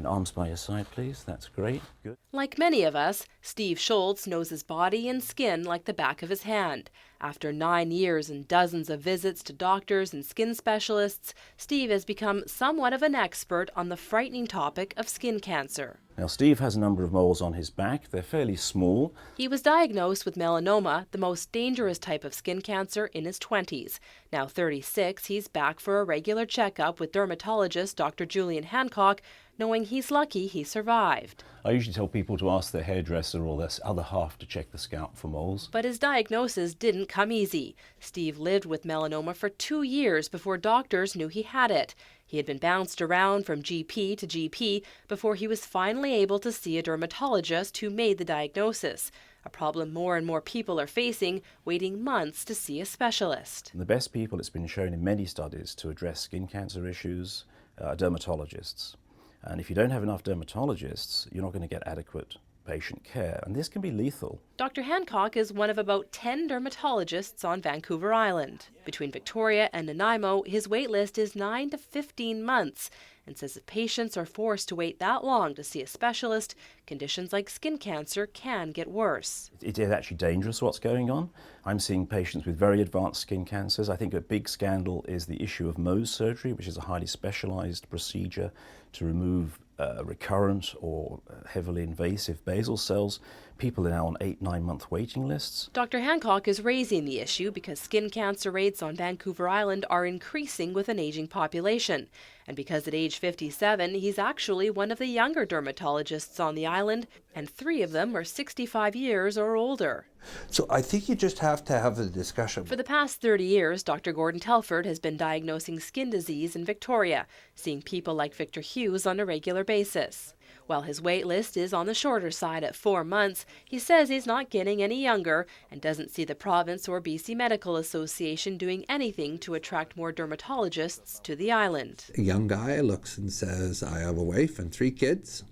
And arms by your side, please. That's great. Good. Like many of us, Steve Schultz knows his body and skin like the back of his hand. After 9 years and dozens of visits to doctors and skin specialists, Steve has become somewhat of an expert on the frightening topic of skin cancer. Now, Steve has a number of moles on his back. They're fairly small. He was diagnosed with melanoma, the most dangerous type of skin cancer, in his 20s. Now 36, he's back for a regular checkup with dermatologist Dr. Julian Hancock, knowing he's lucky he survived. I usually tell people to ask their hairdresser or their other half to check the scalp for moles. But his diagnosis didn't come easy. Steve lived with melanoma for 2 years before doctors knew he had it. He had been bounced around from GP to GP before he was finally able to see a dermatologist who made the diagnosis, a problem more and more people are facing, waiting months to see a specialist. The best people, it's been shown in many studies, to address skin cancer issues are dermatologists. And if you don't have enough dermatologists, you're not going to get adequate patient care, and this can be lethal. Dr. Hancock is one of about 10 dermatologists on Vancouver Island. Between Victoria and Nanaimo, his wait list is 9 to 15 months, and says if patients are forced to wait that long to see a specialist, conditions like skin cancer can get worse. It is actually dangerous what's going on. I'm seeing patients with very advanced skin cancers. I think a big scandal is the issue of Mohs surgery, which is a highly specialized procedure to remove recurrent or heavily invasive basal cells. People are now on 8-9 month waiting lists. Dr. Hancock is raising the issue because skin cancer rates on Vancouver Island are increasing with an aging population. And because at age 57, he's actually one of the younger dermatologists on the island, and 3 of them are 65 years or older. So I think you just have to have the discussion. For the past 30 years, Dr. Gordon Telford has been diagnosing skin disease in Victoria, seeing people like Victor Hughes on a regular basis. While his wait list is on the shorter side at 4 months, he says he's not getting any younger and doesn't see the province or BC Medical Association doing anything to attract more dermatologists to the island. A young guy looks and says, I have a wife and 3 kids,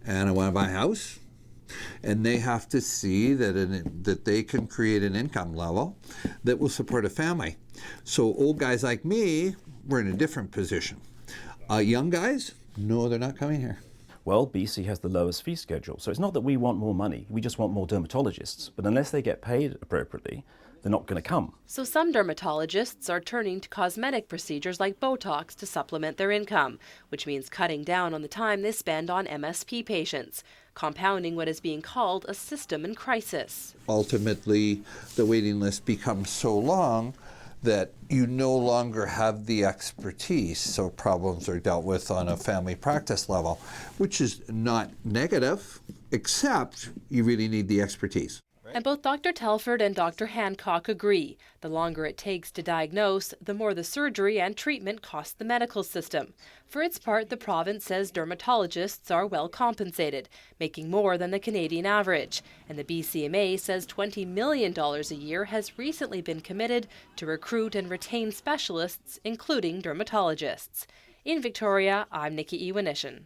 and I want to buy a house. And they have to see that they can create an income level that will support a family. So old guys like me, we're in a different position. Young guys, no, they're not coming here. Well, BC has the lowest fee schedule, so it's not that we want more money, we just want more dermatologists. But unless they get paid appropriately, they're not going to come. So some dermatologists are turning to cosmetic procedures like Botox to supplement their income, which means cutting down on the time they spend on MSP patients, compounding what is being called a system in crisis. Ultimately, the waiting list becomes so long that you no longer have the expertise, so problems are dealt with on a family practice level, which is not negative, except you really need the expertise. And both Dr. Telford and Dr. Hancock agree. The longer it takes to diagnose, the more the surgery and treatment cost the medical system. For its part, the province says dermatologists are well compensated, making more than the Canadian average. And the BCMA says $20 million a year has recently been committed to recruit and retain specialists, including dermatologists. In Victoria, I'm Nikki Ewanyshyn.